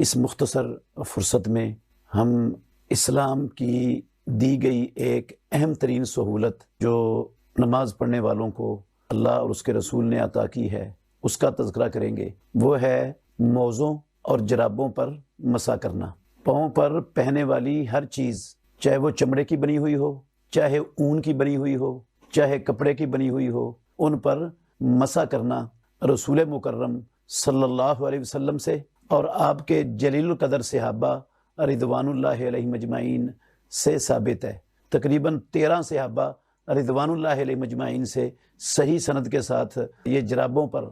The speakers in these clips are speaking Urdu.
اس مختصر فرصت میں ہم اسلام کی دی گئی ایک اہم ترین سہولت جو نماز پڑھنے والوں کو اللہ اور اس کے رسول نے عطا کی ہے اس کا تذکرہ کریں گے۔ وہ ہے موزوں اور جرابوں پر مسح کرنا۔ پاؤں پر پہننے والی ہر چیز، چاہے وہ چمڑے کی بنی ہوئی ہو، چاہے اون کی بنی ہوئی ہو، چاہے کپڑے کی بنی ہوئی ہو، ان پر مسح کرنا رسول مکرم صلی اللہ علیہ وسلم سے اور آپ کے جلیل القدر صحابہ رضوان اللہ علیہم اجمعین سے ثابت ہے۔ تقریباً 13 صحابہ رضوان اللہ علیہ مجمعین سے صحیح سند کے ساتھ یہ جرابوں پر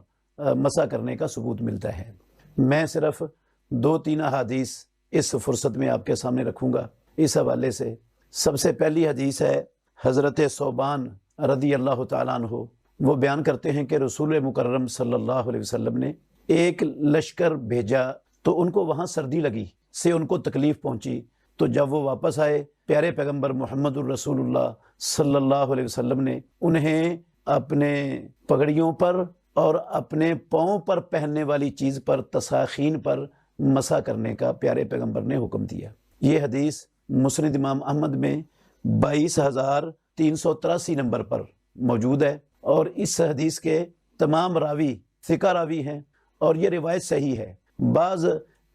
مسح کرنے کا ثبوت ملتا ہے۔ میں صرف 2-3 احادیث اس فرصت میں آپ کے سامنے رکھوں گا اس حوالے سے۔ سب سے پہلی حدیث ہے حضرت ثوبان رضی اللہ تعالیٰ عنہ، وہ بیان کرتے ہیں کہ رسول مکرم صلی اللہ علیہ وسلم نے ایک لشکر بھیجا تو ان کو وہاں سردی لگی سے ان کو تکلیف پہنچی، تو جب وہ واپس آئے پیارے پیغمبر محمد الرسول اللہ صلی اللہ علیہ وسلم نے انہیں اپنے پگڑیوں پر اور اپنے پاؤں پر پہننے والی چیز پر تساخین پر مسح کرنے کا پیارے پیغمبر نے حکم دیا۔ یہ حدیث مسند امام احمد میں 22,383 نمبر پر موجود ہے، اور اس حدیث کے تمام راوی ثقہ راوی ہیں اور یہ روایت صحیح ہے۔ بعض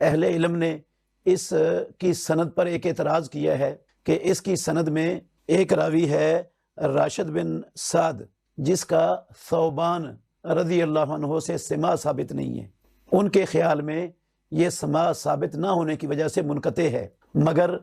اہل علم نے اس کی سند پر ایک اعتراض کیا ہے کہ اس کی سند میں ایک راوی ہے راشد بن سعد جس کا ثوبان رضی اللہ عنہ سے سماع ثابت نہیں ہے۔ ان کے خیال میں یہ سماع ثابت نہ ہونے کی وجہ سے منقطع ہے، مگر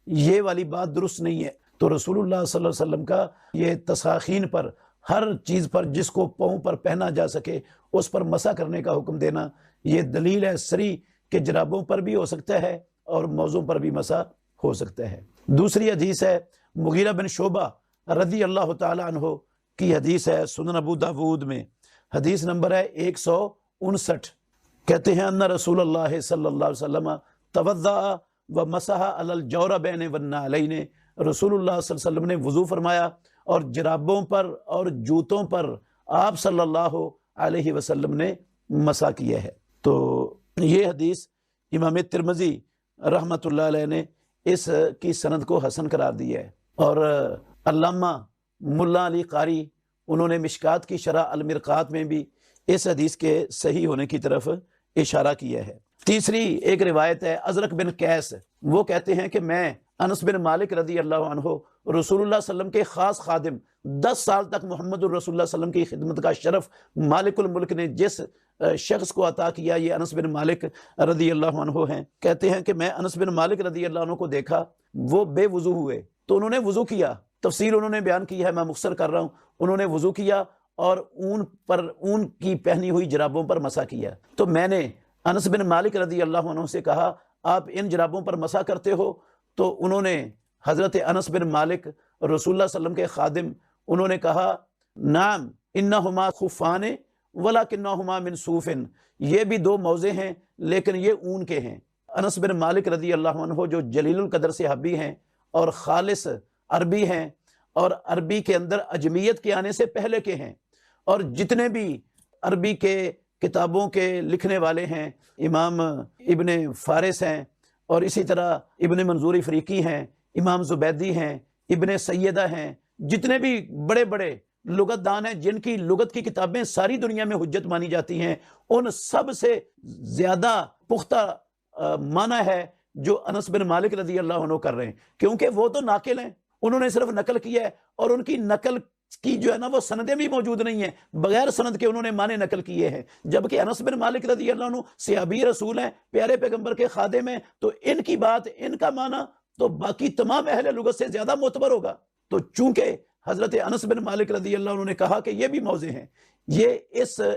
یہ والی بات درست نہیں ہے۔ تو رسول اللہ صلی اللہ علیہ وسلم کا یہ تساخین پر، ہر چیز پر جس کو پاؤں پر پہنا جا سکے اس پر مسح کرنے کا حکم دینا، یہ دلیل ہے صریح کہ جرابوں پر بھی ہو سکتا ہے اور موزوں پر بھی مسح ہو سکتا ہے۔ دوسری حدیث ہے مغیرہ بن شعبہ رضی اللہ تعالی عنہ کی حدیث ہے، سنن ابو داود میں حدیث نمبر ہے 159۔ کہتے ہیں ان رسول اللہ صلی اللہ علیہ وسلم توضأ ومسح علی الجوربین والنعلین، رسول اللہ صلی اللہ علیہ وسلم نے وضو فرمایا اور جرابوں پر اور جوتوں پر آپ صلی اللہ علیہ وسلم نے مسح کیا ہے۔ تو یہ حدیث امام ترمذی رحمۃ اللہ علیہ نے اس کی سند کو حسن قرار دیا ہے، اور علامہ ملا علی قاری انہوں نے مشکات کی شرح المرقات میں بھی اس حدیث کے صحیح ہونے کی طرف اشارہ کیا ہے۔ تیسری ایک روایت ہے ازرق بن قیس، وہ کہتے ہیں کہ میں انس بن مالک رضی اللہ عنہ رسول اللہ صلی اللہ علیہ وسلم کے خاص خادم، 10 سال تک محمد الرسول اللہ صلی اللہ علیہ وسلم کی خدمت کا شرف مالک الملک نے جس شخص کو عطا کیا، یہ انس بن مالک رضی اللہ عنہ ہیں۔ کہتے ہیں کہ میں انس بن مالک رضی اللہ عنہ کو دیکھا، وہ بے وضو ہوئے تو انہوں نے وضو کیا، تفصیل انہوں نے بیان کی ہے، میں مختصر کر رہا ہوں۔ انہوں نے وضو کیا اور اون کی پہنی ہوئی جرابوں پر مسح کیا، تو میں نے انس بن مالک رضی اللہ عنہ سے کہا آپ ان جرابوں پر مسح کرتے ہو؟ تو انہوں نے، حضرت انس بن مالک رسول اللہ صلی اللہ علیہ وسلم کے خادم، انہوں نے کہا نعم انہما خفان ولکنہما من صوف، یہ بھی 2 موزے ہیں لیکن یہ اون کے ہیں۔ انس بن مالک رضی اللہ عنہ جو جلیل القدر صحابی ہیں اور خالص عربی ہیں، اور عربی کے اندر عجمیت کے آنے سے پہلے کے ہیں، اور جتنے بھی عربی کے کتابوں کے لکھنے والے ہیں، امام ابن فارس ہیں، اور اسی طرح ابن منظور افریقی ہیں، امام زبیدی ہیں، ابن سیدہ ہیں، جتنے بھی بڑے بڑے لغت دان ہیں جن کی لغت کی کتابیں ساری دنیا میں حجت مانی جاتی ہیں، ان سب سے زیادہ پختہ معنی ہے جو انس بن مالک رضی اللہ عنہ کر رہے ہیں، کیونکہ وہ تو ناقل ہیں، انہوں نے صرف نقل کیا ہے، اور ان کی نقل کی جو ہے نا وہ سندیں بھی موجود نہیں ہیں، بغیر سند کے انہوں نے معنی نقل کیے ہیں، جبکہ انس بن مالک رضی اللہ عنہ صحابی رسول ہیں، پیارے پیغمبر کے خادم ہیں، تو ان کی بات، ان کا معنی تو باقی تمام اہل لغت سے زیادہ معتبر ہوگا۔ تو چونکہ حضرت انس بن مالک رضی اللہ عنہ نے کہا کہ یہ بھی موزے ہیں، یہ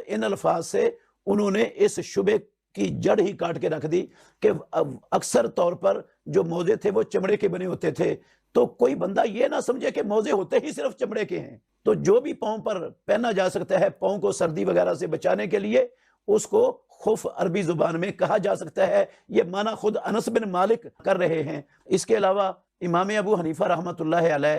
ان الفاظ سے انہوں نے اس شبہ کی جڑ ہی کاٹ کے رکھ دی کہ اکثر طور پر جو موزے تھے وہ چمڑے کے بنے ہوتے تھے، تو کوئی بندہ یہ نہ سمجھے کہ موزے ہوتے ہی صرف چمڑے کے ہیں، تو جو بھی پاؤں پر پہنا جا سکتا ہے پاؤں کو سردی وغیرہ سے بچانے کے لیے، اس کو خف عربی زبان میں کہا جا سکتا ہے۔ یہ معنی خود انس بن مالک کر رہے ہیں۔ اس کے علاوہ امام ابو حنیفہ رحمۃ اللہ علیہ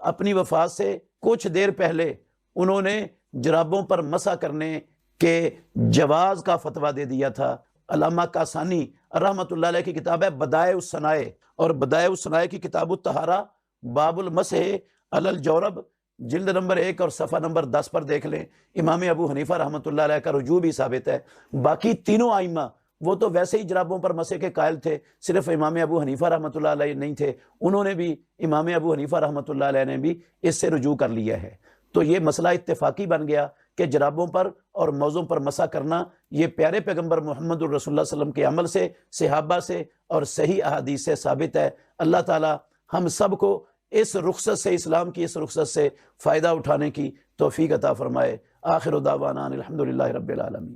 اپنی وفات سے کچھ دیر پہلے انہوں نے جرابوں پر مسح کرنے کے جواز کا فتویٰ دے دیا تھا۔ علامہ کاسانی رحمۃ اللہ علیہ کی کتاب ہے بدائع الصنائع، اور بدائع الصنائع کی کتاب الطہارہ باب المسح علی الجورب جلد نمبر 1 اور صفحہ نمبر 10 پر دیکھ لیں۔ امام ابو حنیفہ رحمۃ اللہ علیہ کا رجوع بھی ثابت ہے۔ باقی تینوں ائمہ وہ تو ویسے ہی جرابوں پر مسح کے قائل تھے، صرف امام ابو حنیفہ رحمۃ اللہ علیہ نہیں تھے، انہوں نے بھی، امام ابو حنیفہ رحمۃ اللہ علیہ نے بھی اس سے رجوع کر لیا ہے۔ تو یہ مسئلہ اتفاقی بن گیا کہ جرابوں پر اور موزوں پر مسح کرنا یہ پیارے پیغمبر محمد الرسول اللہ صلی اللہ علیہ وسلم کے عمل سے، صحابہ سے اور صحیح احادیث سے ثابت ہے۔ اللہ تعالی ہم سب کو اس رخصت سے، اسلام کی اس رخصت سے فائدہ اٹھانے کی توفیق عطا فرمائے۔ آخر دعوانا الحمدللہ رب العالمین۔